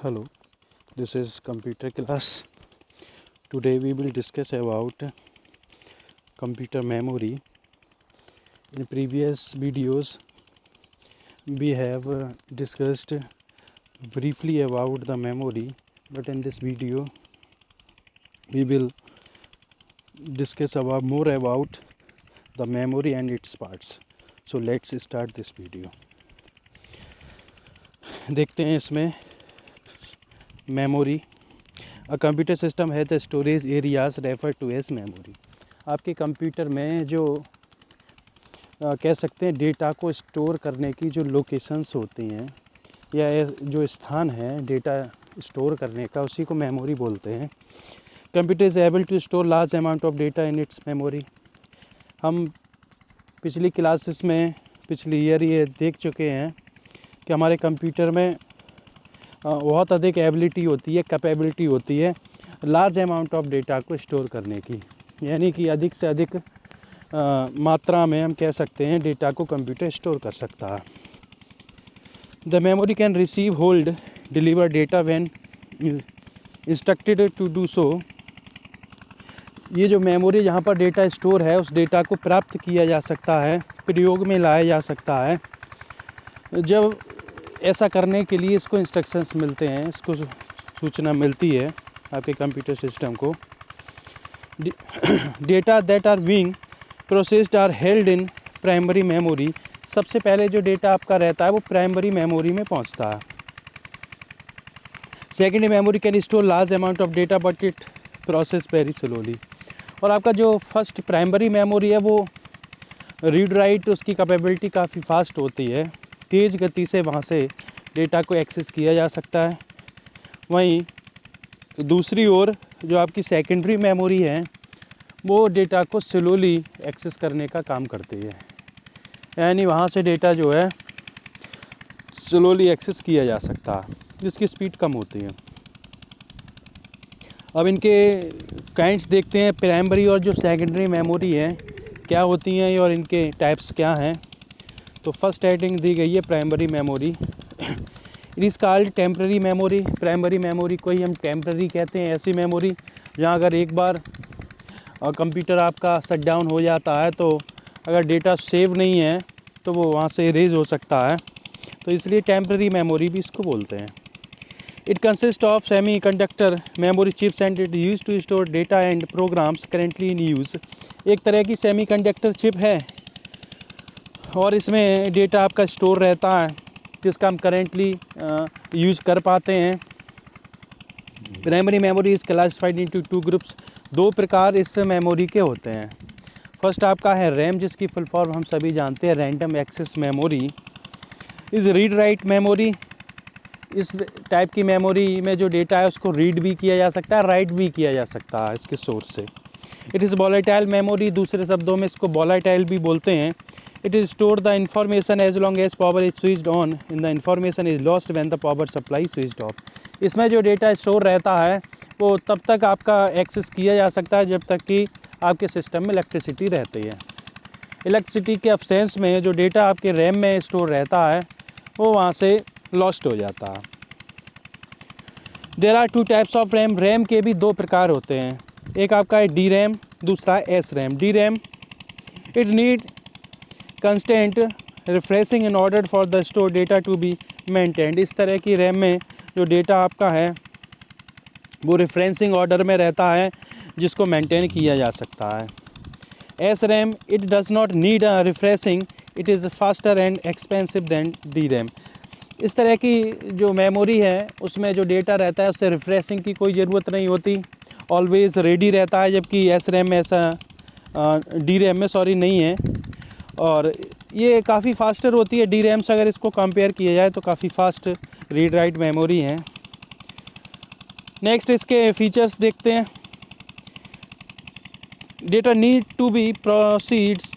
Hello, this is computer class. Today we will discuss about computer memory. In previous videos we have discussed briefly about the memory, but in this video we will discuss about more about the memory and its parts. So let's start this video. देखते हैं इसमें memory. A computer system has the storage areas refer to as memory. आपके computer में जो कह सकते हैं data को स्टोर करने की जो लोकेशंस होती हैं या जो स्थान है डेटा स्टोर करने का, उसी को मेमोरी बोलते हैं. Computer is able to store large amount of data in its memory. हम पिछली क्लासेस में पिछली ईयर ये देख चुके हैं कि हमारे कंप्यूटर में बहुत अधिक एबिलिटी होती है, कैपेबिलिटी होती है लार्ज अमाउंट ऑफ डेटा को स्टोर करने की. यानी कि अधिक से अधिक मात्रा में हम कह सकते हैं डेटा को कंप्यूटर स्टोर कर सकता है. The memory can receive, hold, deliver data when instructed to do so. ये जो मेमोरी जहाँ पर डेटा स्टोर है उस डेटा को प्राप्त किया जा सकता है, प्रयोग में लाया जा सकता है जब ऐसा करने के लिए इसको इंस्ट्रक्शंस मिलते हैं, इसको सूचना मिलती है आपके कंप्यूटर सिस्टम को. Data that are being processed are held in primary memory. सबसे पहले जो डेटा आपका रहता है वो प्राइमरी मेमोरी में पहुंचता है. Secondary memory can store large amount of data but it process very slowly. और आपका जो फर्स्ट प्राइमरी मेमोरी है वो रीड राइट उसकी कैपेबिलिटी काफ़ी फास्ट होती है, तेज़ गति से वहाँ से डेटा को एक्सेस किया जा सकता है. वहीं दूसरी ओर जो आपकी सेकेंडरी मेमोरी है वो डेटा को स्लोली एक्सेस करने का काम करती है. यानी वहाँ से डेटा जो है स्लोली एक्सेस किया जा सकता है, जिसकी स्पीड कम होती है. अब इनके काइंड्स देखते हैं, प्राइमरी और जो सेकेंडरी मेमोरी है क्या होती हैं और इनके टाइप्स क्या हैं. तो फर्स्ट हेडिंग दी गई है primary memory. It is called temporary memory. Primary memory को ही हम टेम्पररी कहते हैं. ऐसी मेमोरी जहाँ अगर एक बार कंप्यूटर आपका शट डाउन हो जाता है तो अगर डेटा सेव नहीं है तो वो वहाँ से इरेज हो सकता है, तो इसलिए टेम्पररी मेमोरी भी इसको बोलते हैं. It consist of semiconductor memory chips and it use to store data and programs currently in use. एक तरह की सेमी कंडक्टर चिप है और इसमें डेटा आपका स्टोर रहता है जिसका हम करेंटली यूज़ कर पाते हैं. Primary memory is classified into two groups. दो प्रकार इस मेमोरी के होते हैं. फर्स्ट आपका है रैम, जिसकी फुल फॉर्म हम सभी जानते हैं, random access memory. Is read write memory. इस टाइप की मेमोरी में जो डेटा है उसको रीड भी किया जा सकता है, राइट भी किया जा सकता है इसके सोर्स से. It is volatile memory. दूसरे शब्दों में इसको वॉलेटाइल भी बोलते हैं. It is store the information as long as power is switched on and the information is lost when the power supply is switched off. इसमें जो डेटा स्टोर रहता है वो तब तक आपका एक्सेस किया जा सकता है जब तक कि आपके सिस्टम में इलेक्ट्रिसिटी रहती है. इलेक्ट्रिसिटी के अब्सेंस में जो डेटा आपके रैम में स्टोर रहता है वो वहाँ से लॉस्ट हो जाता है. There are two types of RAM. RAM के भी दो प्रकार होते हैं. एक आपका है डी रैम, दूसरा है S RAM. D RAM it need constant refreshing in order for the store data to be maintained. इस तरह की रैम में जो डेटा आपका है वो रिफ्रेशिंग ऑर्डर में रहता है जिसको मेंटेन किया जा सकता है. S RAM it does not need a refreshing, it is faster and expensive than D RAM. इस तरह की जो मेमोरी है उसमें जो डेटा रहता है उससे रिफ्रेशिंग की कोई ज़रूरत नहीं होती, ऑलवेज़ रेडी रहता है, जबकि एस रैम में ऐसा डी रैम में नहीं है. और ये काफ़ी फास्टर होती है डी रैम से. अगर इसको कंपेयर किया जाए तो काफ़ी फास्ट रीड राइट मेमोरी है. नेक्स्ट इसके फीचर्स देखते हैं. Data need to be processed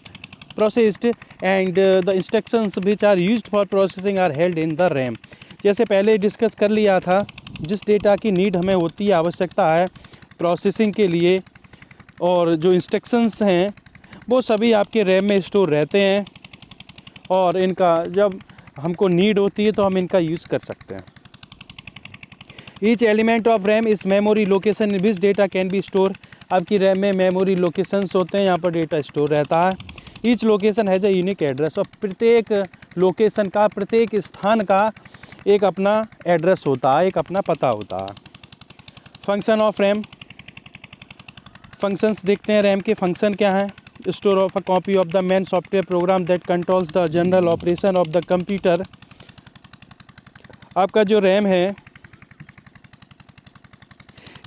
and the instructions which are used for processing are held in the RAM. जैसे पहले डिस्कस कर लिया था, जिस डेटा की नीड हमें होती है, आवश्यकता है प्रोसेसिंग के लिए, और जो इंस्ट्रक्शंस हैं वो सभी आपके रैम में स्टोर रहते हैं और इनका जब हमको नीड होती है तो हम इनका यूज़ कर सकते हैं. ईच एलिमेंट ऑफ रैम इस memory location in which data can be store. आपकी रैम में मेमोरी लोकेशंस होते हैं, यहाँ पर डेटा स्टोर रहता है। Each location has a unique address, और प्रत्येक लोकेशन का, प्रत्येक स्थान का एक अपना एड्रेस होता है, एक अपना पता होता है। फंक्शन ऑफ रैम, फंक्शंस देखते हैं। रैम के फंक्शन क्या हैं? Store of a copy of the main software program that controls the general operation of the computer. आपका जो रैम है,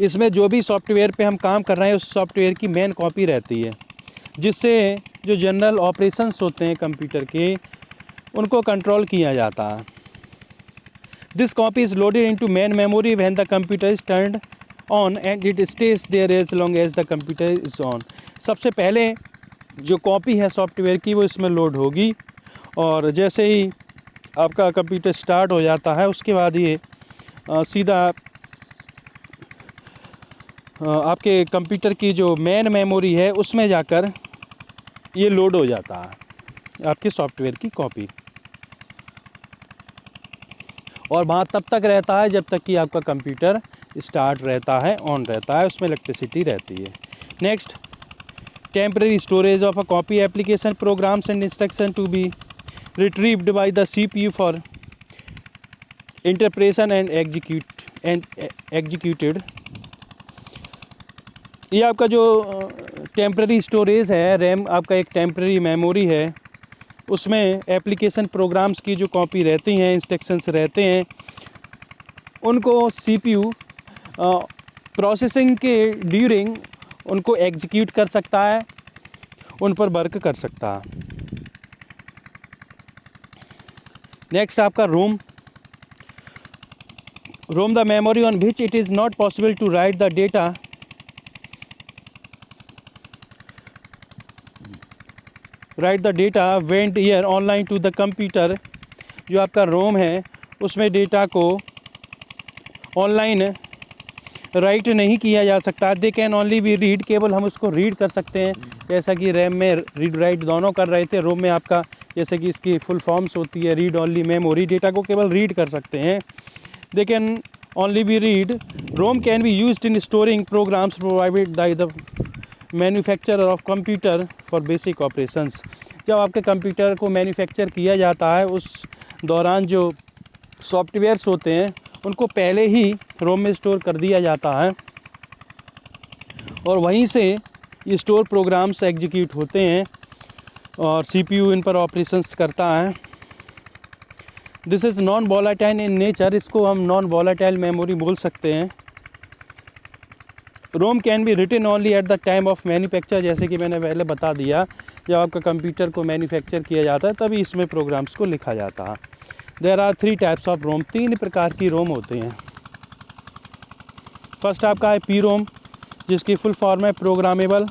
इसमें जो भी सॉफ्टवेयर पे हम काम कर रहे हैं उस सॉफ्टवेयर की मेन कॉपी रहती है, जिससे जो जनरल ऑपरेशंस होते हैं कंप्यूटर के, उनको कंट्रोल किया जाता है। This copy is loaded into main memory when the computer is turned on and it stays there as long as the computer is on. सबसे पहले जो कॉपी है सॉफ्टवेयर की वो इसमें लोड होगी, और जैसे ही आपका कंप्यूटर स्टार्ट हो जाता है उसके बाद ये सीधा आपके कंप्यूटर की जो मेन मेमोरी है उसमें जाकर ये लोड हो जाता है आपके सॉफ्टवेयर की कॉपी, और वहाँ तब तक रहता है जब तक कि आपका कंप्यूटर स्टार्ट रहता है, ऑन रहता है, उसमें इलेक्ट्रिसिटी रहती है। Next, temporary storage of a copy application programs and instruction to be retrieved by the CPU for interpretation and executed. ये आपका जो टेम्परेरी स्टोरेज है, रैम आपका एक टेम्परेरी मेमोरी है, उसमें एप्लीकेशन प्रोग्राम्स की जो कॉपी रहती हैं, इंस्ट्रक्शंस रहते हैं, उनको CPU प्रोसेसिंग के ड्यूरिंग उनको एग्जीक्यूट कर सकता है, उन पर वर्क कर सकता है। नेक्स्ट आपका ROM the memory on which it is not possible to write the data went here online to the computer. जो आपका रोम है उसमें डेटा को ऑनलाइन राइट नहीं किया जा सकता। They can only be read, केवल हम उसको रीड कर सकते हैं, जैसा कि रैम में रीड राइट दोनों कर रहे थे। रोम में आपका जैसे कि इसकी फुल फॉर्म्स होती है रीड ओनली मेमोरी, डेटा को केवल रीड कर सकते हैं। They can only be read. ROM can be used in storing programs provided by the manufacturer of computer for basic operations. जब आपके कंप्यूटर को मैन्युफैक्चर किया जाता है उस दौरान जो सॉफ्टवेयर्स होते हैं उनको पहले ही रोम में स्टोर कर दिया जाता है, और वहीं से ये स्टोर प्रोग्राम्स एग्जीक्यूट होते हैं और CPU इन पर ऑपरेशंस करता है। This is non volatile in nature, इसको हम नॉन वॉलेटाइल मेमोरी बोल सकते हैं। ROM can be written only at the time of manufacture, जैसे कि मैंने पहले बता दिया, जब आपका कंप्यूटर को मैन्युफैक्चर किया जाता है तभी इसमें प्रोग्राम्स को लिखा जाता है। There are 3 types of ROM, 3 प्रकार की रोम होते हैं। फर्स्ट आपका है PROM, जिसकी फुल फॉर्म है प्रोग्रामेबल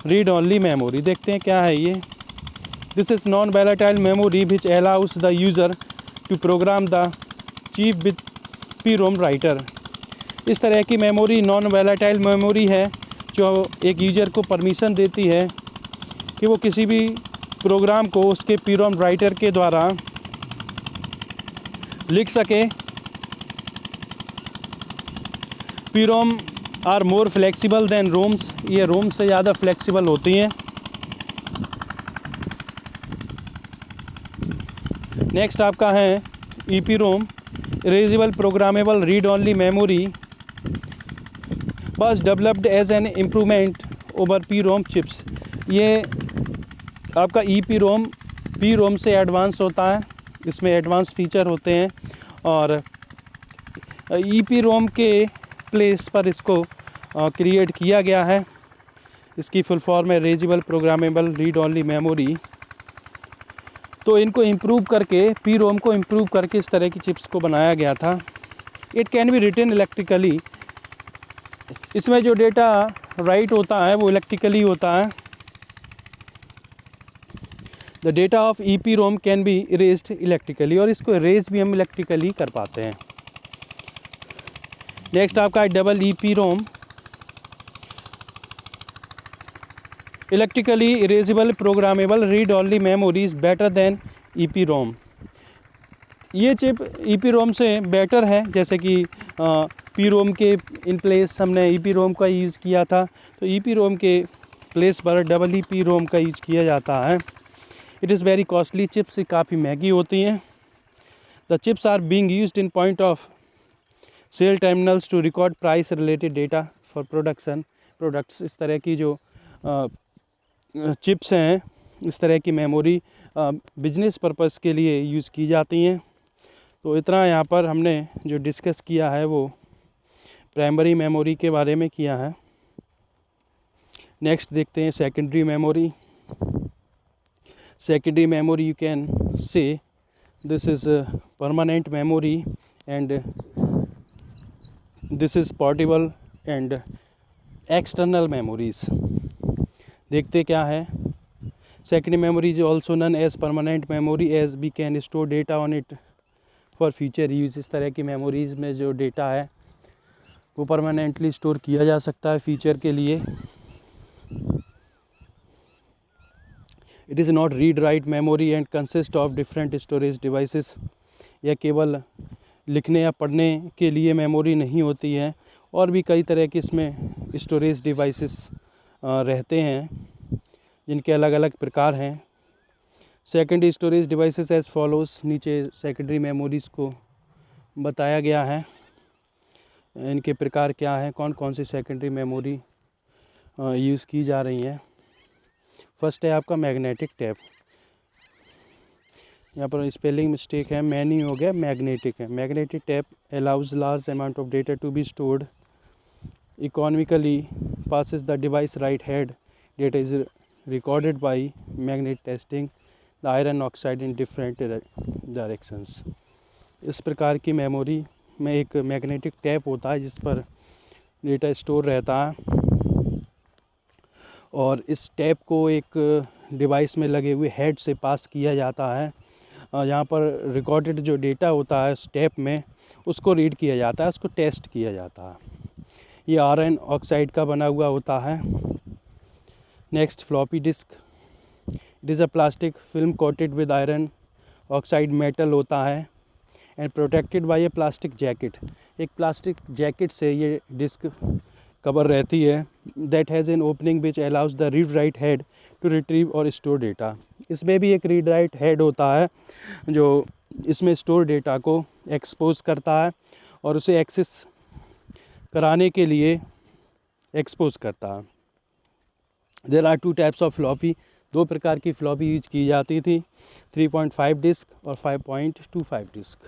रीड ओनली मेमोरी। देखते हैं क्या है ये। This is non volatile memory which allows the user to program the chip with PROM writer. इस तरह की मेमोरी नॉन वॉलेटाइल मेमोरी है जो एक यूज़र को परमिशन देती है कि वो किसी भी प्रोग्राम को उसके PROM राइटर के द्वारा लिख सके। PROM are more flexible than ROMs, ये रोम से ज़्यादा फ्लेक्सिबल होती हैं। नेक्स्ट आपका है EPROM, erasable programmable read only memory, was developed as an improvement over PROM chips. ये आपका PROM से एडवांस होता है, इसमें एडवांस फीचर होते हैं, और EPROM के प्लेस पर इसको क्रिएट किया गया है। इसकी फुल फॉर्म है erasable programmable read only memory. तो इनको इम्प्रूव करके, PROM को इम्प्रूव करके इस तरह की चिप्स को बनाया गया था। It can be written electrically, इसमें जो डेटा राइट होता है वो इलेक्ट्रिकली होता है। The data of EPROM can be erased electrically, और इसको इरेज भी हम इलेक्ट्रिकली कर पाते हैं। नेक्स्ट आपका है double EPROM, electrically erasable programmable read only memory is better than EPROM। ये चिप EPROM से बेटर है, जैसे कि पी रोम के इन प्लेस हमने ई पी रोम का यूज़ किया था, तो ई पी रोम के प्लेस पर डबल ई पी रोम का यूज़ किया जाता है। It is very costly, chips काफ़ी महंगी होती हैं। The chips are being used in point of sale terminals to record price related data for products. इस तरह की जो चिप्स हैं, इस तरह की मेमोरी बिजनेस पर्पस के लिए यूज़ की जाती हैं। तो इतना यहाँ पर हमने जो डिस्कस किया है वो प्राइमरी मेमोरी के बारे में किया है। नेक्स्ट देखते हैं secondary memory. Secondary memory you can say this is permanent memory and this is portable and external memories. देखते क्या है। Secondary memory is also known as permanent memory as we can store data on it for future use. इस तरह की memories में जो data है वो परमानेंटली स्टोर किया जा सकता है फ्यूचर के लिए। It is not read write memory and consist of different storage devices. यह केवल लिखने या पढ़ने के लिए मेमोरी नहीं होती है, और भी कई तरह के इसमें स्टोरेज डिवाइसेस रहते हैं जिनके अलग अलग प्रकार हैं। Secondary storage devices as follows. नीचे सेकेंडरी मेमोरीज़ को बताया गया है, इनके प्रकार क्या हैं, कौन कौन सी सेकेंडरी मेमोरी यूज़ की जा रही हैं। फर्स्ट है आपका मैग्नेटिक टैप। यहाँ पर स्पेलिंग मिस्टेक है, मैनी हो गया, मैग्नेटिक है। Magnetic tape allows large amount of data to be stored economically, passes the device right head. Data is recorded by magnet testing the iron oxide in different directions. इस प्रकार की memory में एक magnetic tap होता है जिस पर data store रहता है, और इस टैप को एक डिवाइस में लगे हुए हेड से पास किया जाता है। यहाँ पर रिकॉर्डेड जो डेटा होता है इस टैप में, उसको रीड किया जाता है, उसको टेस्ट किया जाता है। ये आयरन ऑक्साइड का बना हुआ होता है। Next floppy disk. It is a plastic film coated with iron oxide metal होता है and protected by a plastic jacket. एक प्लास्टिक जैकेट से ये डिस्क कवर रहती है। That has an opening which allows the read write head to retrieve और store data. इसमें भी एक रीड राइट हेड होता है जो इसमें स्टोर डेटा को एक्सपोज करता है और उसे एक्सेस कराने के लिए एक्सपोज करता है। There are 2 types of floppy. 2 प्रकार की फ्लॉपी यूज की जाती थी, 3.5 डिस्क और 5.25 डिस्क।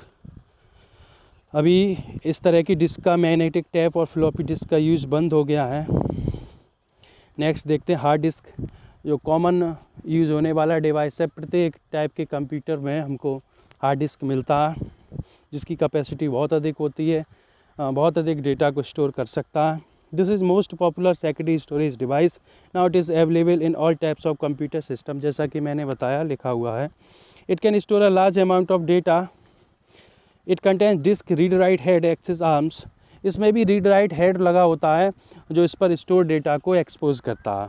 अभी इस तरह की डिस्क का मैग्नेटिक टैप और फ्लॉपी डिस्क का यूज़ बंद हो गया है। नेक्स्ट देखते हैं हार्ड डिस्क, जो कॉमन यूज़ होने वाला डिवाइस है। प्रत्येक टाइप के कंप्यूटर में हमको हार्ड डिस्क मिलता है जिसकी कैपेसिटी बहुत अधिक होती है, बहुत अधिक डेटा को स्टोर कर सकता है। This is most popular secondary storage device. Now it is available in all types of computer system. जैसा कि मैंने बताया, लिखा हुआ है। It can store a large amount of data. It contains disk, read write head, access arms. इसमें भी read write head लगा होता है जो इस पर स्टोर डेटा को एक्सपोज करता है।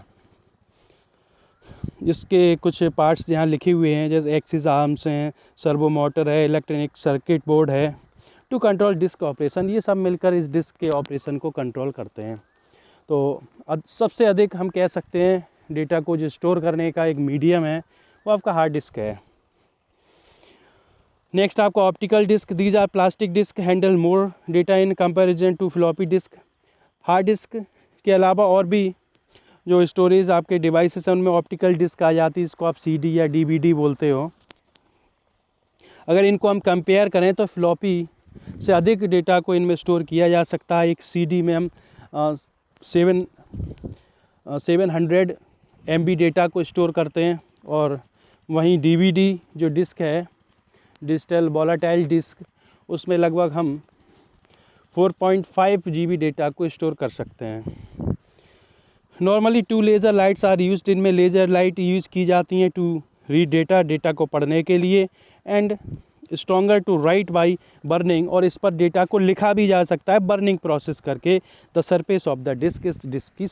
इसके कुछ पार्ट्स यहाँ लिखे हुए हैं, जैसे एक्सिस आर्म्स हैं, सर्वो मोटर है, इलेक्ट्रॉनिक सर्किट बोर्ड है, टू कंट्रोल डिस्क ऑपरेशन। ये सब मिलकर इस डिस्क के ऑपरेशन को कंट्रोल करते हैं। तो सबसे अधिक हम कह सकते हैं डेटा को जो स्टोर करने का एक मीडियम है वो आपका हार्ड डिस्क है। नेक्स्ट आपको optical disk. These are plastic disk handle more data in comparison to floppy disk. Hard disk के अलावा और भी जो स्टोरेज आपके डिवाइसेस हैं उनमें ऑप्टिकल डिस्क आ जाती है, इसको आप CD या DVD बोलते हो। अगर इनको हम कंपेयर करें तो फ्लॉपी से अधिक डेटा को इनमें स्टोर किया जा सकता है। एक CD में हम 700 MB डेटा को स्टोर करते हैं, और वहीं DVD जो डिस्क है, डिजिटल वॉलेटाइल डिस्क, उसमें लगभग हम 4.5 GB डेटा को स्टोर कर सकते हैं। Normally 2 laser lights are used. इनमें लेज़र लाइट यूज़ की जाती हैं टू रीड डेटा को पढ़ने के लिए, and stronger to write by burning. और इस पर डेटा को लिखा भी जा सकता है बर्निंग प्रोसेस करके the surface of the disk. इस डिस्क की